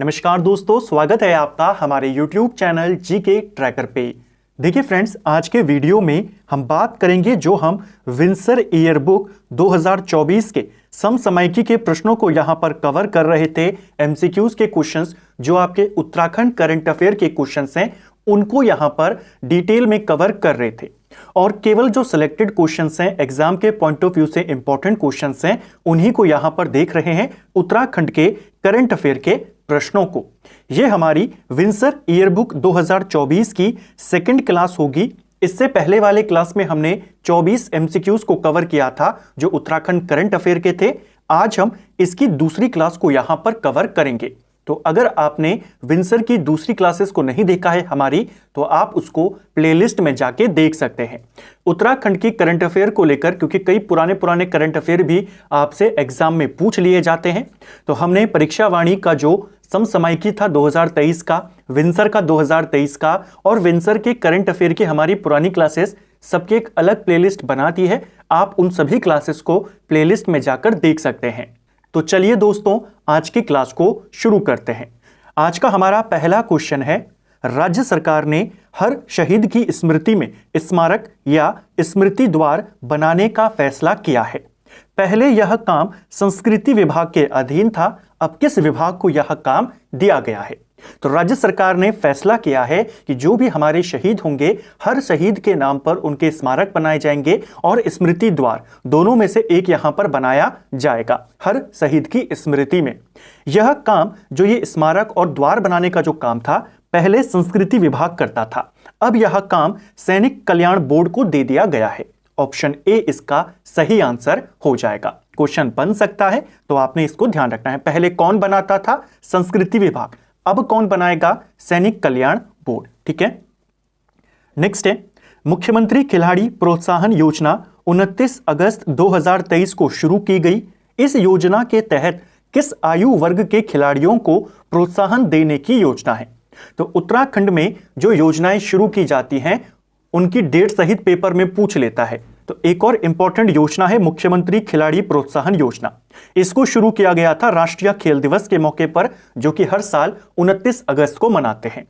नमस्कार दोस्तों, स्वागत है आपका हमारे YouTube चैनल जीके ट्रैकर पे। देखिए फ्रेंड्स, आज के वीडियो में हम बात करेंगे जो हम विंसर ईयरबुक 2024 के समसामयिकी के प्रश्नों को यहाँ पर कवर कर रहे थे। एमसीक्यूज के क्वेश्चंस जो आपके उत्तराखंड करंट अफेयर के क्वेश्चंस हैं उनको यहाँ पर डिटेल में कवर कर रहे थे और केवल जो सिलेक्टेड क्वेश्चंस हैं, एग्जाम के पॉइंट ऑफ व्यू से इंपॉर्टेंट क्वेश्चंस हैं, उन्हीं को यहाँ पर देख रहे हैं उत्तराखंड के करंट अफेयर के प्रश्नों को। यह हमारी विंसर ईयरबुक 2024 की सेकंड क्लास होगी। इससे पहले वाले क्लास में हमने 24 एमसीक्यूज को कवर किया था जो उत्तराखंड करंट अफेयर के थे। आज हम इसकी दूसरी क्लास को यहां पर कवर करेंगे। तो अगर आपने विंसर की दूसरी क्लासेस को नहीं देखा है हमारी, तो आप उसको प्लेलिस्ट में जाके देख सकते हैं। उत्तराखंड की करंट अफेयर को लेकर, क्योंकि कई पुराने करंट अफेयर भी आपसे एग्जाम में पूछ लिए जाते हैं, तो हमने परीक्षा वाणी का जो समसामयिकी था 2023 का, विंसर का 2023 का और विंसर के करंट अफेयर की हमारी पुरानी क्लासेस सबकी एक अलग प्लेलिस्ट बना दी है। आप उन सभी क्लासेस को प्लेलिस्ट में जाकर देख सकते हैं। तो चलिए दोस्तों, आज की क्लास को शुरू करते हैं। आज का हमारा पहला क्वेश्चन है, राज्य सरकार ने हर शहीद की स्मृति में स्मारक या स्मृति द्वार बनाने का फैसला किया है। पहले यह काम संस्कृति विभाग के अधीन था, अब किस विभाग को यह काम दिया गया है? तो राज्य सरकार ने फैसला किया है कि जो भी हमारे शहीद होंगे, हर शहीद के नाम पर उनके स्मारक बनाए जाएंगे और स्मृति द्वार दोनों में से एक यहां पर बनाया जाएगा, हर शहीद की स्मृति में। यह काम, जो ये स्मारक और द्वार बनाने का जो काम था, पहले संस्कृति विभाग करता था। अब यह काम सैनिक कल्याण बोर्ड को दे दिया गया है। ऑप्शन ए इसका सही आंसर हो जाएगा। क्वेश्चन बन सकता है, तो आपने इसको ध्यान रखना है। पहले कौन बनाता था? संस्कृति विभाग। अब कौन बनाएगा? सैनिक कल्याण बोर्ड। ठीक है। नेक्स्ट है, मुख्यमंत्री खिलाड़ी प्रोत्साहन योजना 29 अगस्त 2023 को शुरू की गई। इस योजना के तहत किस आयु वर्ग के खिलाड़ियों को प्रोत्साहन देने की योजना है? तो उत्तराखंड में जो योजनाएं शुरू की जाती हैं उनकी डेट सहित पेपर में पूछ लेता है। तो एक और इंपॉर्टेंट योजना है मुख्यमंत्री खिलाड़ी प्रोत्साहन योजना। इसको शुरू किया गया था राष्ट्रीय खेल दिवस के मौके पर, जो कि हर साल 29 अगस्त को मनाते हैं।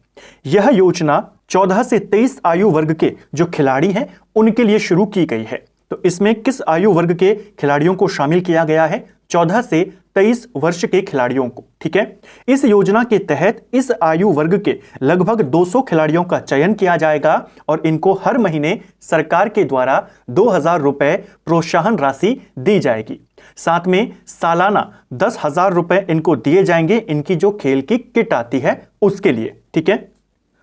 यह योजना 14 से 23 आयु वर्ग के जो खिलाड़ी हैं उनके लिए शुरू की गई है। तो इसमें किस आयु वर्ग के खिलाड़ियों को शामिल किया गया है? 14 से 23 वर्ष के खिलाड़ियों को। ठीक है। इस योजना के तहत इस आयु वर्ग के लगभग 200 खिलाड़ियों का चयन किया जाएगा और इनको हर महीने सरकार के द्वारा 2000 रुपए प्रोत्साहन राशि दी जाएगी। साथ में सालाना 10,000 रुपए इनको दिए जाएंगे, इनकी जो खेल की किट आती है उसके लिए। ठीक है।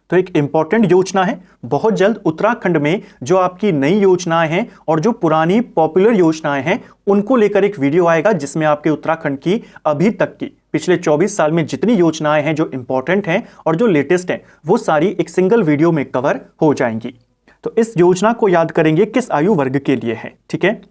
तो एक इंपॉर्टेंट योजना है। बहुत जल्द उत्तराखंड में जो आपकी नई योजनाएं हैं और जो पुरानी पॉपुलर योजनाएं हैं उनको लेकर एक वीडियो आएगा, जिसमें आपके उत्तराखंड की अभी तक की पिछले 24 साल में जितनी योजनाएं हैं जो इंपॉर्टेंट हैं और जो लेटेस्ट हैं, वो सारी एक सिंगल वीडियो में कवर हो जाएंगी। तो इस योजना को याद करेंगे किस आयु वर्ग के लिए है। ठीक है।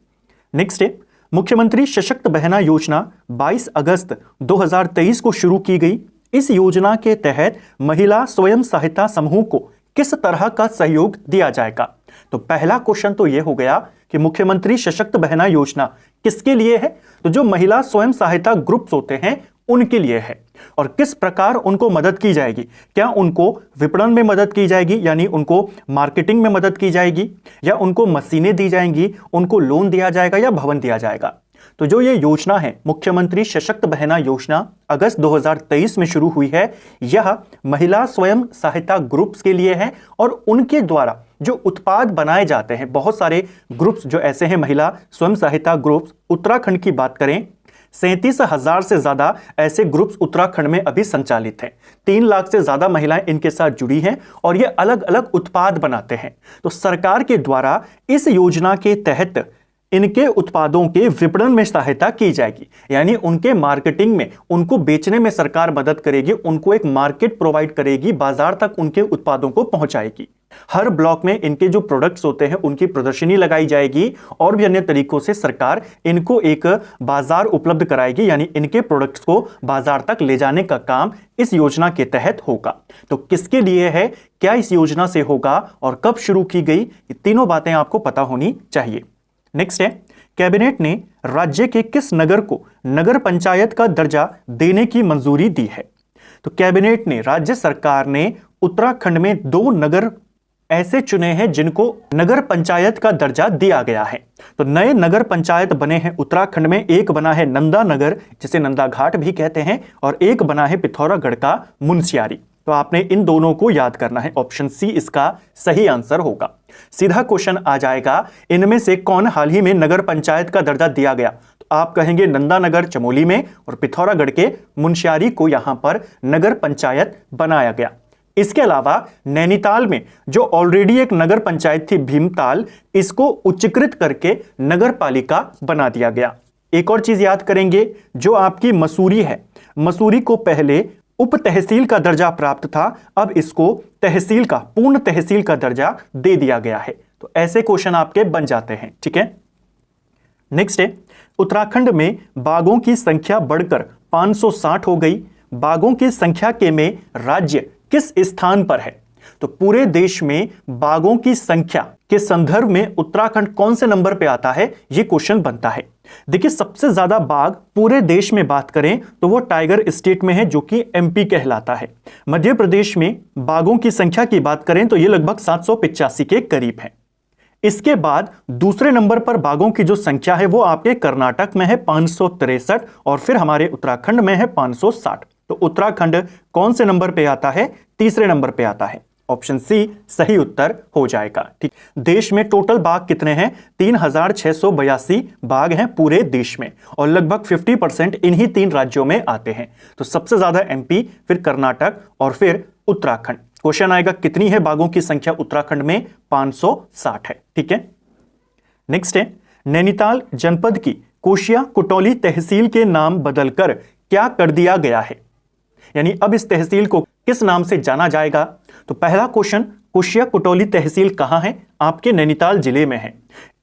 नेक्स्ट है, मुख्यमंत्री सशक्त बहना योजना 22 अगस्त 2023 को शुरू की गई। इस योजना के तहत महिला स्वयं सहायता समूह को किस तरह का सहयोग दिया जाएगा? तो पहला क्वेश्चन तो यह हो गया कि मुख्यमंत्री सशक्त बहना योजना किसके लिए है? तो जो महिला स्वयं सहायता ग्रुप्स होते हैं उनके लिए है। और किस प्रकार उनको मदद की जाएगी? क्या उनको विपणन में मदद की जाएगी, यानी उनको मार्केटिंग में मदद की जाएगी, या उनको मशीनें दी जाएंगी, उनको लोन दिया जाएगा, या भवन दिया जाएगा? तो जो ये योजना है मुख्यमंत्री सशक्त बहना योजना अगस्त 2023 में शुरू हुई है, यह महिला स्वयं सहायता ग्रुप्स के लिए है और उनके द्वारा जो उत्पाद बनाए जाते हैं, बहुत सारे ग्रुप्स जो ऐसे हैं महिला स्वयं सहायता ग्रुप्स, उत्तराखंड की बात करें 37,000 से ज्यादा ऐसे ग्रुप्स उत्तराखंड में अभी संचालित हैं। 3 लाख से ज्यादा महिलाएं इनके साथ जुड़ी हैं और ये अलग अलग उत्पाद बनाते हैं। तो सरकार के द्वारा इस योजना के तहत इनके उत्पादों के विपणन में सहायता की जाएगी, यानी उनके मार्केटिंग में, उनको बेचने में सरकार मदद करेगी, उनको एक मार्केट प्रोवाइड करेगी, बाजार तक उनके उत्पादों को पहुंचाएगी। हर ब्लॉक में इनके जो प्रोडक्ट्स होते हैं उनकी प्रदर्शनी लगाई जाएगी और भी अन्य तरीकों से सरकार इनको एक बाजार उपलब्ध कराएगी, यानी इनके प्रोडक्ट्स को बाजार तक ले जाने का काम इस योजना के तहत होगा। तो किसके लिए है, क्या इस योजना से होगा और कब शुरू की गई, ये तीनों बातें आपको पता होनी चाहिए। नेक्स्ट है, कैबिनेट ने राज्य के किस नगर को नगर पंचायत का दर्जा देने की मंजूरी दी है? तो कैबिनेट ने, राज्य सरकार ने उत्तराखंड में 2 नगर ऐसे चुने हैं जिनको नगर पंचायत का दर्जा दिया गया है। तो नए नगर पंचायत बने हैं उत्तराखंड में। एक बना है नंदा नगर, जिसे नंदा घाट भी कहते हैं, और एक बना है पिथौरागढ़ का मुनस्यारी। तो आपने इन दोनों को याद करना है। ऑप्शन सी इसका सही आंसर होगा। सीधा क्वेश्चन आ जाएगा, इनमें से कौन हाल ही में नगर पंचायत का दर्जा दिया गया? तो आप कहेंगे नंदा नगर चमोली में, और पिथौरागढ़ के मुनस्यारी को यहां पर नगर पंचायत बनाया गया। इसके अलावा नैनीताल में जो ऑलरेडी एक नगर पंचायत थी भीमताल, इसको उच्चीकृत करके नगर पालिका बना दिया गया। एक और चीज याद करेंगे, जो आपकी मसूरी है, मसूरी को पहले उप तहसील का दर्जा प्राप्त था, अब इसको तहसील का, पूर्ण तहसील का दर्जा दे दिया गया है। तो ऐसे क्वेश्चन आपके बन जाते हैं। ठीक है, नेक्स्ट है, उत्तराखंड में बाघों की संख्या बढ़कर 560 हो गई। बाघों की संख्या के में राज्य किस स्थान पर है? तो पूरे देश में बाघों की संख्या के संदर्भ में उत्तराखंड कौन से नंबर पे आता है, यह क्वेश्चन बनता है। देखिए, सबसे ज्यादा बाघ पूरे देश में बात करें तो वो टाइगर स्टेट में है, जो कि एमपी कहलाता है। मध्य प्रदेश में बाघों की संख्या की बात करें तो ये लगभग 785 के करीब है। इसके बाद दूसरे नंबर पर बाघों की जो संख्या है वो आपके कर्नाटक में है 563, और फिर हमारे उत्तराखंड में है 560। तो उत्तराखंड कौन से नंबर पे आता है? तीसरे नंबर पे आता है। ऑप्शन सी सही उत्तर हो जाएगा। ठीक, देश में टोटल बाघ कितने हैं? 3682 बाघ हैं पूरे देश में, और लगभग 50% इन्हीं 3 राज्यों में आते हैं। तो सबसे ज्यादा एमपी, फिर कर्नाटक और फिर उत्तराखंड। क्वेश्चन आएगा कितनी है बाघों की संख्या उत्तराखंड में? 560 है। ठीक है, नेक्स्ट है, नैनीताल जनपद की कोशिया कुटौली तहसील के नाम बदलकर क्या कर दिया गया है? यानी अब इस तहसील को किस नाम से जाना जाएगा? तो पहला क्वेश्चन, कोशिया कुटौली तहसील कहां है? आपके नैनीताल जिले में है।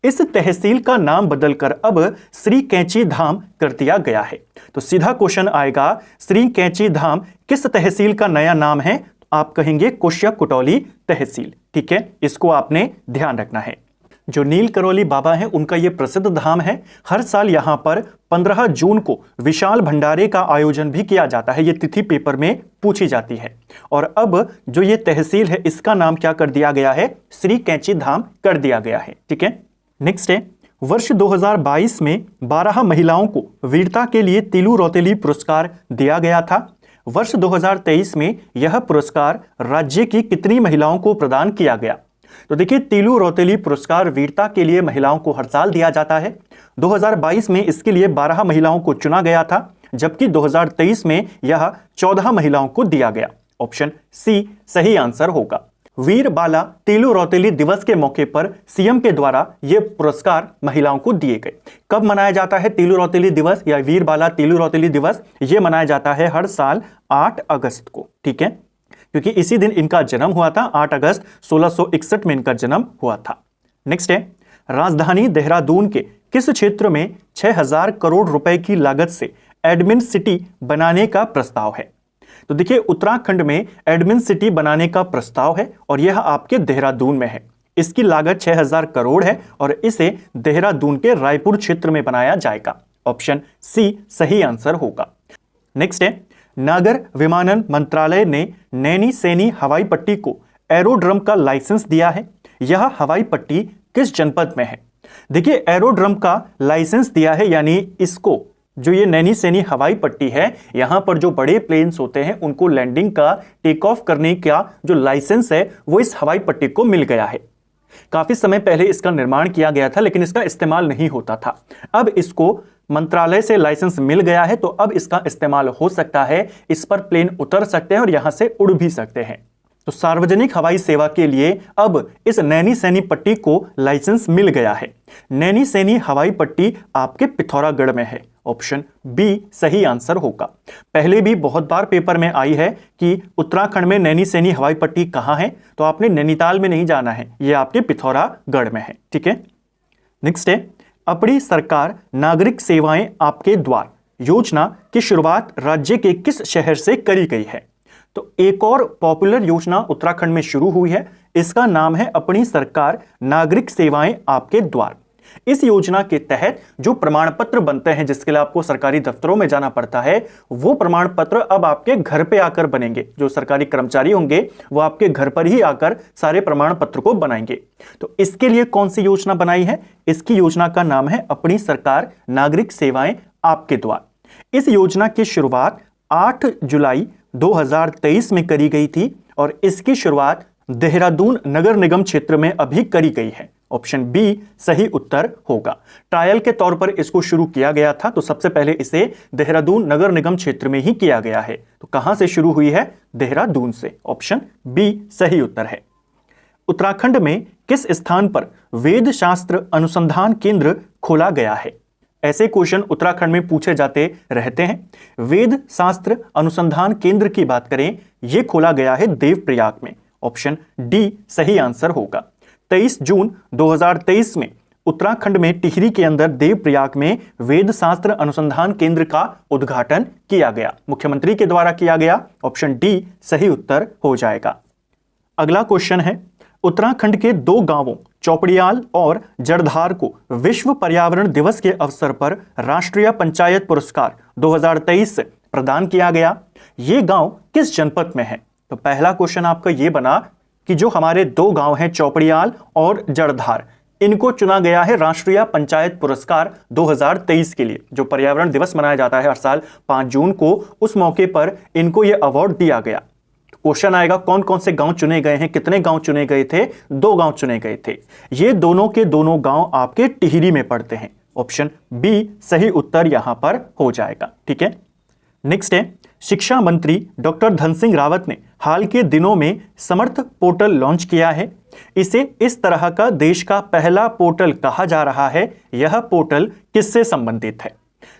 इस तहसील का नाम बदलकर अब श्री कैंची धाम कर दिया गया है। तो सीधा क्वेश्चन आएगा, श्री कैंची धाम किस तहसील का नया नाम है? आप कहेंगे कोशिया कुटौली तहसील। ठीक है, इसको आपने ध्यान रखना है। जो नील करौली बाबा हैं उनका यह प्रसिद्ध धाम है। हर साल यहां पर 15 जून को विशाल भंडारे का आयोजन भी किया जाता है। यह तिथि पेपर में पूछी जाती है। और अब जो ये तहसील है इसका नाम क्या कर दिया गया है? श्री कैंची धाम कर दिया गया है। ठीक है, नेक्स्ट है, वर्ष 2022 में 12 महिलाओं को वीरता के लिए तिलू रौतेली पुरस्कार दिया गया था। वर्ष 2023 में यह पुरस्कार राज्य की कितनी महिलाओं को प्रदान किया गया? तो देखिए, तिलू रौतेली पुरस्कार वीरता के लिए महिलाओं को हर साल दिया जाता है। 2022 में इसके लिए 12 महिलाओं को चुना गया था, जबकि 2023 में यह 14 महिलाओं को दिया गया। ऑप्शन सी सही आंसर होगा। वीर बाला तिलू रौतेली दिवस के मौके पर सीएम के द्वारा यह पुरस्कार महिलाओं को दिए गए। कब मनाया जाता है तिलू रौतेली दिवस या वीर बाला तिलू रौतेली दिवस? यह मनाया जाता है हर साल 8 अगस्त को। ठीक है, क्योंकि इसी दिन इनका जन्म हुआ था। 8 अगस्त 1661 में इनका जन्म हुआ था। नेक्स्ट है, राजधानी देहरादून के किस क्षेत्र में 6000 करोड़ रुपए की लागत से एडमिन सिटी बनाने का प्रस्ताव है? तो देखिए, उत्तराखंड में एडमिन सिटी बनाने का प्रस्ताव है और यह आपके देहरादून में है। इसकी लागत 6000 करोड़ है और इसे देहरादून के रायपुर क्षेत्र में बनाया जाएगा। ऑप्शन सी सही आंसर होगा। नेक्स्ट है, नागर विमानन मंत्रालय ने नैनी सैनी हवाई पट्टी को एरोड्रम का लाइसेंस दिया है। यह हवाई पट्टी किस जनपद में है? देखिए, एरोड्रम का लाइसेंस दिया है, यानी इसको जो ये नैनी सैनी हवाई पट्टी है, यहां पर जो बड़े प्लेन्स होते हैं उनको लैंडिंग का, टेक ऑफ करने का जो लाइसेंस है वो इस हवाई पट्टी को मिल गया है। काफी समय पहले इसका निर्माण किया गया था, लेकिन इसका इस्तेमाल नहीं होता था। अब इसको मंत्रालय से लाइसेंस मिल गया है, तो अब इसका इस्तेमाल हो सकता है। इस पर प्लेन उतर सकते हैं और यहां से उड़ भी सकते हैं। तो सार्वजनिक हवाई सेवा के लिए अब इस नैनी सैनी पट्टी को लाइसेंस मिल गया है। नैनी सैनी हवाई पट्टी आपके पिथौरागढ़ में है। ऑप्शन बी सही आंसर होगा। पहले भी बहुत बार पेपर में आई है कि उत्तराखंड में नैनी सैनी हवाई पट्टी कहां है, तो आपने नैनीताल में नहीं जाना है, यह आपके पिथौरागढ़ में है। ठीक है, नेक्स्ट है, अपनी सरकार नागरिक सेवाएं आपके द्वार योजना की शुरुआत राज्य के किस शहर से करी गई है? तो एक और पॉपुलर योजना उत्तराखंड में शुरू हुई है। इसका नाम है अपनी सरकार नागरिक सेवाएं आपके द्वार। इस योजना के तहत जो प्रमाण पत्र बनते हैं, जिसके लिए आपको सरकारी दफ्तरों में जाना पड़ता है, वो प्रमाण पत्र अब आपके घर पे आकर बनेंगे। जो सरकारी कर्मचारी होंगे वो आपके घर पर ही आकर सारे प्रमाण पत्र को बनाएंगे। तो इसके लिए कौन सी योजना बनाई है? इसकी योजना का नाम है अपनी सरकार नागरिक सेवाएं आपके द्वार। इस योजना की शुरुआत 8 जुलाई 2023 में करी गई थी और इसकी शुरुआत देहरादून नगर निगम क्षेत्र में अभी करी गई है। ऑप्शन बी सही उत्तर होगा। ट्रायल के तौर पर इसको शुरू किया गया था, तो सबसे पहले इसे देहरादून नगर निगम क्षेत्र में ही किया गया है। तो कहां से शुरू हुई है? देहरादून से। ऑप्शन बी सही उत्तर है। उत्तराखंड में किस स्थान पर वेद शास्त्र अनुसंधान केंद्र खोला गया है? ऐसे क्वेश्चन उत्तराखंड में पूछे जाते रहते हैं। वेद शास्त्र अनुसंधान केंद्र की बात करें, यह खोला गया है देवप्रयाग में। ऑप्शन डी सही आंसर होगा। 23 जून 2023 में उत्तराखंड में टिहरी के अंदर देवप्रयाग में वेद शास्त्र अनुसंधान केंद्र का उद्घाटन किया गया, मुख्यमंत्री के द्वारा किया गया। ऑप्शन डी सही उत्तर हो जाएगा। अगला क्वेश्चन है, उत्तराखंड के 2 गांवों चौपड़ियाल और जड़धार को विश्व पर्यावरण दिवस के अवसर पर राष्ट्रीय पंचायत पुरस्कार 2023 प्रदान किया गया। ये गांव किस जनपद में है? तो पहला क्वेश्चन आपका ये बना कि जो हमारे 2 गांव हैं चौपड़ियाल और जड़धार, इनको चुना गया है राष्ट्रीय पंचायत पुरस्कार 2023 के लिए। जो पर्यावरण दिवस मनाया जाता है हर साल 5 जून को, उस मौके पर इनको यह अवार्ड दिया गया। क्वेश्चन आएगा कौन कौन से गांव चुने गए हैं, कितने गांव चुने गए थे? 2 गांव चुने गए थे। ये दोनों के दोनों गांव आपके टिहरी में पड़ते हैं। ऑप्शन बी सही उत्तर यहां पर हो जाएगा। ठीक है, नेक्स्ट है, शिक्षा मंत्री डॉक्टर धन सिंह रावत ने हाल के दिनों में समर्थ पोर्टल लॉन्च किया है। इसे इस तरह का देश का पहला पोर्टल कहा जा रहा है। यह पोर्टल किससे संबंधित है?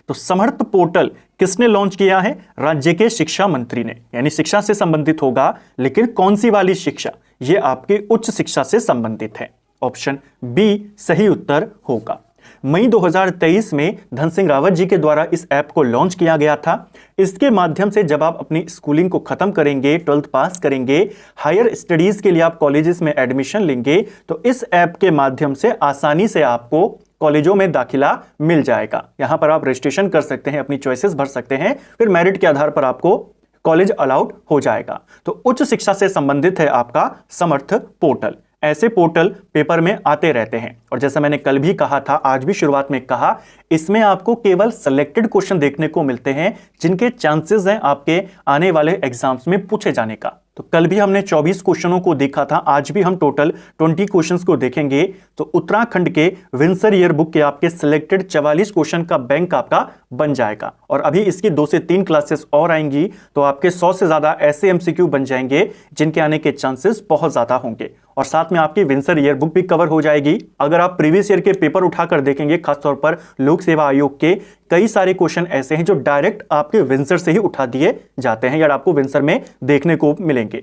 तो समर्थ पोर्टल किसने लॉन्च किया है? राज्य के शिक्षा मंत्री ने, यानी शिक्षा से संबंधित होगा, लेकिन कौन सी वाली शिक्षा? यह आपके उच्च शिक्षा से संबंधित है। ऑप्शन बी सही उत्तर होगा। मई 2023 में धन सिंह रावत जी के द्वारा इस ऐप को लॉन्च किया गया था। इसके माध्यम से जब आप अपनी स्कूलिंग को खत्म करेंगे, 12th पास करेंगे, हायर स्टडीज के लिए आप कॉलेजेस में एडमिशन लेंगे, तो इस ऐप के माध्यम से आसानी से आपको कॉलेजों में दाखिला मिल जाएगा। यहां पर आप रजिस्ट्रेशन कर सकते हैं, अपनी चॉइसेस भर सकते हैं, फिर मेरिट के आधार पर आपको कॉलेज अलाउड हो जाएगा। तो उच्च शिक्षा से संबंधित है आपका समर्थ पोर्टल। ऐसे पोर्टल पेपर में आते रहते हैं और जैसा मैंने कल भी कहा था, आज भी शुरुआत में कहा, इसमें आपको केवल सिलेक्टेड क्वेश्चन देखने को मिलते हैं जिनके चांसेस हैं आपके आने वाले एग्जाम्स में पूछे जाने का। तो कल भी हमने 24 क्वेश्चनों को देखा था, आज भी हम टोटल 20 क्वेश्चंस को देखेंगे। तो उत्तराखंड के विंसर ईयर बुक के आपके सिलेक्टेड 44 क्वेश्चन का बैंक आपका बन जाएगा और अभी इसकी 2 से 3 क्लासेस और आएंगी तो आपके 100 से ज्यादा ऐसे एमसीक्यू बन जाएंगे जिनके आने के चांसेस बहुत ज्यादा होंगे और साथ में आपकी विंसर ईयर बुक भी कवर हो जाएगी। अगर आप प्रीवियस ईयर के पेपर उठाकर देखेंगे, खासतौर पर लोक सेवा आयोग के कई सारे क्वेश्चन ऐसे हैं जो डायरेक्ट आपके विंसर से ही उठा दिए जाते हैं या आपको विंसर में देखने को मिलेंगे।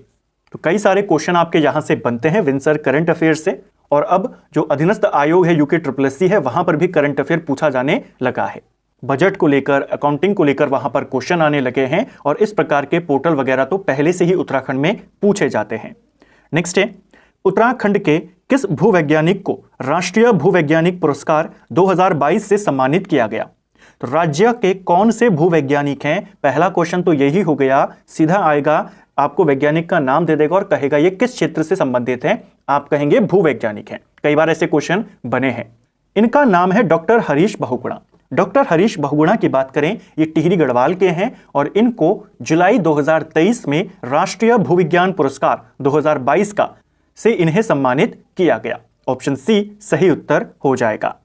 तो कई सारे क्वेश्चन आपके यहां से बनते हैं विंसर करंट अफेयर से। और अब जो अधीनस्थ आयोग है यूके SSC है, वहां पर भी करंट अफेयर पूछा जाने लगा है। बजट को लेकर, अकाउंटिंग को लेकर वहां पर क्वेश्चन आने लगे हैं और इस प्रकार के पोर्टल वगैरह तो पहले से ही उत्तराखंड में पूछे जाते हैं। नेक्स्ट है, उत्तराखंड के किस भूवैज्ञानिक को राष्ट्रीय भूवैज्ञानिक पुरस्कार 2022 से सम्मानित किया गया? तो राज्य के कौन से भूवैज्ञानिक हैं? पहला क्वेश्चन तो यही हो गया। सीधा आएगा, आपको वैज्ञानिक का नाम दे देगा और कहेगा ये किस क्षेत्र से संबंधित है, आप कहेंगे भूवैज्ञानिक हैं। कई बार ऐसे क्वेश्चन बने हैं। इनका नाम है डॉक्टर हरीश बहुगुणा। डॉक्टर हरीश बहुगुणा की बात करें, ये टिहरी गढ़वाल के हैं और इनको जुलाई 2023 में राष्ट्रीय भूविज्ञान पुरस्कार 2022 का से इन्हें सम्मानित किया गया। ऑप्शन सी सही उत्तर हो जाएगा।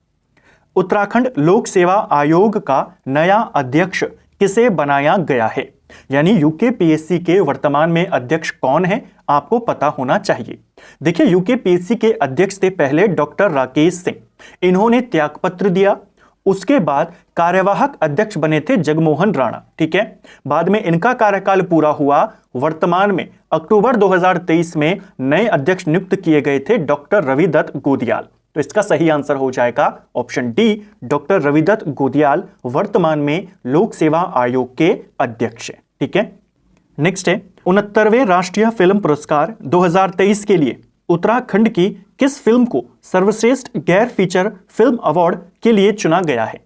उत्तराखंड लोक सेवा आयोग का नया अध्यक्ष किसे बनाया गया है? यानी यूकेपीएससी के वर्तमान में अध्यक्ष कौन है, आपको पता होना चाहिए। देखिए, यूकेपीएससी के अध्यक्ष थे पहले डॉक्टर राकेश सिंह। इन्होंने त्यागपत्र दिया, उसके बाद कार्यवाहक अध्यक्ष बने थे जगमोहन राणा। ठीक है, बाद में इनका कार्यकाल पूरा हुआ। वर्तमान में अक्टूबर 2023 में नए अध्यक्ष नियुक्त किए गए थे डॉक्टर रविदत्त गोदियाल। तो इसका सही आंसर हो जाएगा option D, doctor Ravidutt Godiyal वर्तमान में लोक सेवा आयोग के अध्यक्ष हैं। ठीक है, नेक्स्ट है, 69वें राष्ट्रीय फिल्म पुरस्कार 2023 के लिए उत्तराखंड की किस फिल्म को सर्वश्रेष्ठ गैर फीचर फिल्म अवार्ड के लिए चुना गया है?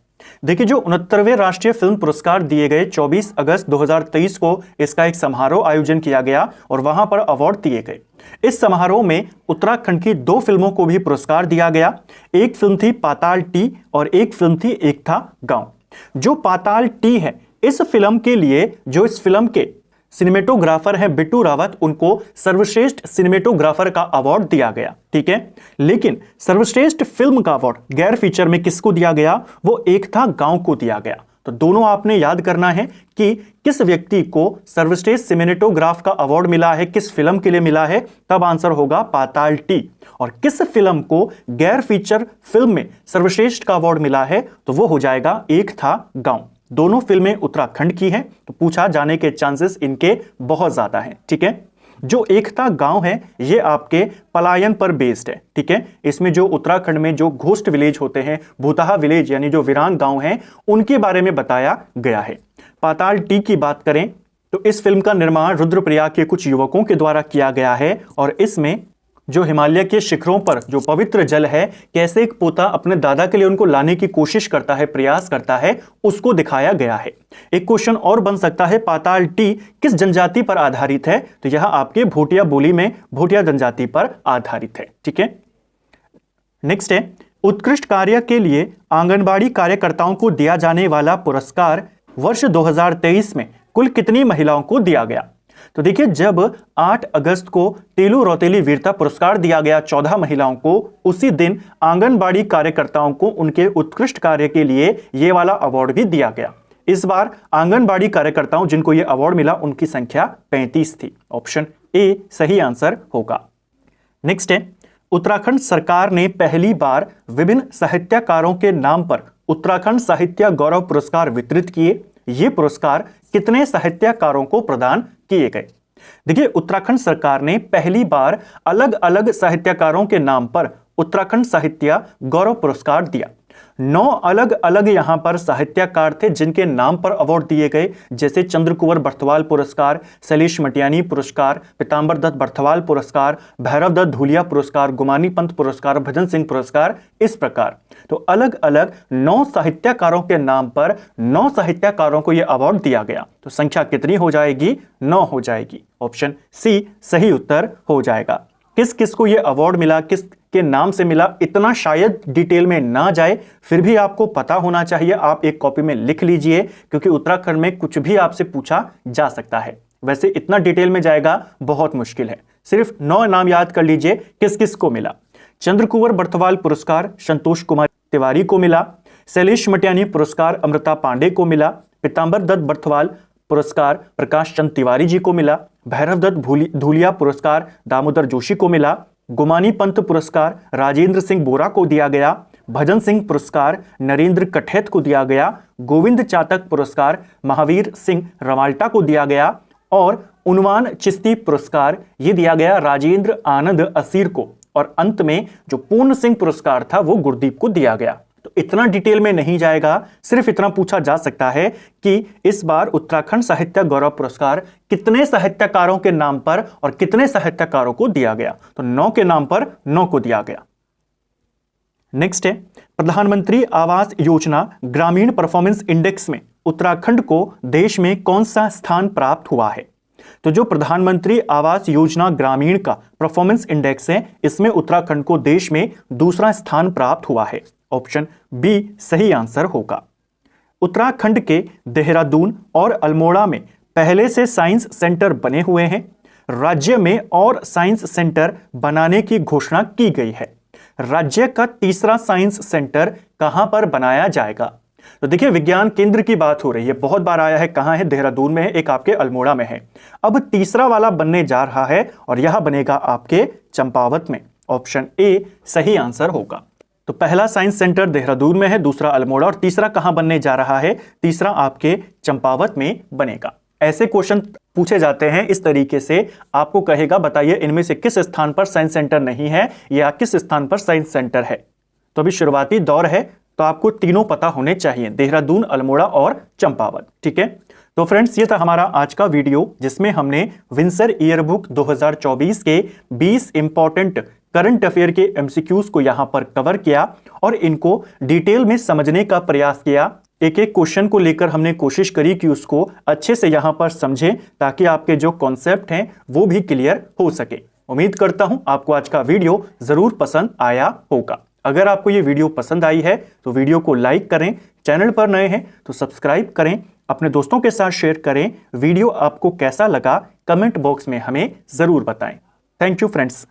देखिए, जो 69वें राष्ट्रीय फिल्म पुरस्कार दिए गए 24 अगस्त 2023 को इसका एक समारोह आयोजन किया गया और वहां पर अवार्ड दिए गए। इस समारोह में उत्तराखंड की 2 फिल्मों को भी पुरस्कार दिया गया। एक फिल्म थी पाताल टी और एक फिल्म थी एक था गांव। जो पाताल टी है, इस फिल्म के लिए जो इस फिल्म के सिनेमेटोग्राफर हैं बिट्टू रावत, उनको सर्वश्रेष्ठ सिनेमेटोग्राफर का अवार्ड दिया गया। ठीक है, लेकिन सर्वश्रेष्ठ फिल्म का अवार्ड गैर फीचर में किसको दिया गया? वो एक था गांव को दिया गया। तो दोनों आपने याद करना है कि किस व्यक्ति को सर्वश्रेष्ठ सिनेमेटोग्राफ का अवार्ड मिला है, किस फिल्म के लिए मिला है, तब आंसर होगा पाताल टी। और किस फिल्म को गैर फीचर फिल्म में सर्वश्रेष्ठ का अवार्ड मिला है, तो वो हो जाएगा एक था गांव। दोनों फिल्में उत्तराखंड की हैं, तो पूछा जाने के चांसेस इनके बहुत ज्यादा हैं। ठीक है, जो एकता गांव है ये आपके पलायन पर बेस्ड है। ठीक है, इसमें जो उत्तराखंड में जो घोस्ट विलेज होते हैं, भूतहा विलेज यानी जो वीरान गांव हैं, उनके बारे में बताया गया है। पाताल टी की बात करें तो इस फिल्म का निर्माण रुद्रप्रयाग के कुछ युवकों के द्वारा किया गया है और इसमें जो हिमालय के शिखरों पर जो पवित्र जल है, कैसे एक पोता अपने दादा के लिए उनको लाने की कोशिश करता है, प्रयास करता है, उसको दिखाया गया है। एक क्वेश्चन और बन सकता है, पाताल टी किस जनजाति पर आधारित है? तो यह आपके भोटिया बोली में भोटिया जनजाति पर आधारित है। ठीक है, नेक्स्ट है, उत्कृष्ट कार्य के लिए आंगनबाड़ी कार्यकर्ताओं को दिया जाने वाला पुरस्कार वर्ष 2023 में कुल कितनी महिलाओं को दिया गया? तो देखिए, जब 8 अगस्त को टेलू रौतेली वीरता पुरस्कार दिया गया 14 महिलाओं को, उसी दिन आंगनबाड़ी कार्यकर्ताओं को उनके उत्कृष्ट कार्य के लिए ये वाला अवार्ड भी दिया गया। इस बार आंगनबाड़ी कार्यकर्ताओं जिनको ये अवार्ड मिला, उनकी संख्या 35 थी। ऑप्शन ए सही आंसर होगा। नेक्स्ट है, उत्तराखंड सरकार ने पहली बार विभिन्न साहित्यकारों के नाम पर उत्तराखंड साहित्य गौरव पुरस्कार वितरित किए। ये पुरस्कार कितने साहित्यकारों को प्रदान किए गए? देखिए, उत्तराखंड सरकार ने पहली बार अलग अलग साहित्यकारों के नाम पर उत्तराखंड साहित्य गौरव पुरस्कार दिया। 9 अलग अलग यहां पर साहित्यकार थे जिनके नाम पर अवार्ड दिए गए, जैसे चंद्रकुंवर बर्थवाल पुरस्कार, शैलेश मटियानी पुरस्कार, पीताम्बर दत्त बर्थवाल पुरस्कार, भैरव दत्त धूलिया पुरस्कार, गुमानी पंत पुरस्कार, भजन सिंह पुरस्कार, इस प्रकार। तो अलग अलग 9 साहित्यकारों के नाम पर 9 साहित्यकारों को यह अवार्ड दिया गया। तो संख्या कितनी हो जाएगी? 9 हो जाएगी। ऑप्शन सी सही उत्तर हो जाएगा। किस किस को यह अवार्ड मिला, किस के नाम से मिला, इतना शायद डिटेल में ना जाए, फिर भी आपको पता होना चाहिए। आप एक कॉपी में लिख लीजिए, क्योंकि उत्तराखंड में कुछ भी आपसे पूछा जा सकता है। वैसे इतना डिटेल में जाएगा बहुत मुश्किल है। सिर्फ 9 नाम याद कर लीजिए किस किस को मिला। चंद्रकुंवर बर्थवाल पुरस्कार संतोष कुमार तिवारी को मिला, शैलेश मटियानी पुरस्कार अमृता पांडे को मिला, पीताम्बर दत्त बर्थवाल पुरस्कार प्रकाश चंद तिवारी जी को मिला, भैरव दत्त धूलिया पुरस्कार दामोदर जोशी को मिला, गुमानी पंत पुरस्कार राजेंद्र सिंह बोरा को दिया गया, भजन सिंह पुरस्कार नरेंद्र कठेत को दिया गया, गोविंद चातक पुरस्कार महावीर सिंह रवाल्टा को दिया गया और उन्वान चिश्ती पुरस्कार ये दिया गया राजेंद्र आनंद असीर को, और अंत में जो पूर्ण सिंह पुरस्कार था वो गुरदीप को दिया गया। तो इतना डिटेल में नहीं जाएगा, सिर्फ इतना पूछा जा सकता है कि इस बार उत्तराखंड साहित्य गौरव पुरस्कार कितने साहित्यकारों के नाम पर और कितने साहित्यकारों को दिया गया। तो 9 के नाम पर 9 को दिया गया। नेक्स्ट है, प्रधानमंत्री आवास योजना ग्रामीण परफॉर्मेंस इंडेक्स में उत्तराखंड को देश में कौन सा स्थान प्राप्त हुआ है? तो जो प्रधानमंत्री आवास योजना ग्रामीण का परफॉर्मेंस इंडेक्स है, इसमें उत्तराखंड को देश में दूसरा स्थान प्राप्त हुआ है। ऑप्शन बी सही आंसर होगा। उत्तराखंड के देहरादून और अल्मोड़ा में पहले से साइंस सेंटर बने हुए हैं। राज्य में और साइंस सेंटर बनाने की घोषणा की गई है। राज्य का तीसरा साइंस सेंटर कहां पर बनाया जाएगा? तो देखिए, विज्ञान केंद्र की बात हो रही है, बहुत बार आया है। कहां है? देहरादून में है, एक आपके अल्मोड़ा में है। अब तीसरा वाला बनने जा रहा है और यह बनेगा आपके चंपावत में। ऑप्शन ए सही आंसर होगा। तो पहला साइंस सेंटर देहरादून में है, दूसरा अल्मोड़ा, और तीसरा कहां बनने जा रहा है? तीसरा आपके चंपावत में बनेगा। ऐसे क्वेश्चन पूछे जाते हैं इस तरीके से, आपको कहेगा बताइए इनमें से किस स्थान पर साइंस सेंटर नहीं है या किस स्थान पर साइंस सेंटर है। तो अभी शुरुआती दौर है, तो आपको तीनों पता होने चाहिए, देहरादून, अल्मोड़ा और चंपावत। ठीक है, तो फ्रेंड्स ये था हमारा आज का वीडियो जिसमें हमने विंसर ईयरबुक 2024 के 20 इंपॉर्टेंट करंट अफेयर के एमसीक्यूज को यहां पर कवर किया और इनको डिटेल में समझने का प्रयास किया। एक एक क्वेश्चन को लेकर हमने कोशिश करी कि उसको अच्छे से यहां पर समझें ताकि आपके जो कॉन्सेप्ट हैं वो भी क्लियर हो सके। उम्मीद करता हूं आपको आज का वीडियो जरूर पसंद आया होगा। अगर आपको ये वीडियो पसंद आई है तो वीडियो को लाइक करें, चैनल पर नए हैं तो सब्सक्राइब करें, अपने दोस्तों के साथ शेयर करें। वीडियो आपको कैसा लगा कमेंट बॉक्स में हमें जरूर बताएं। Thank you friends.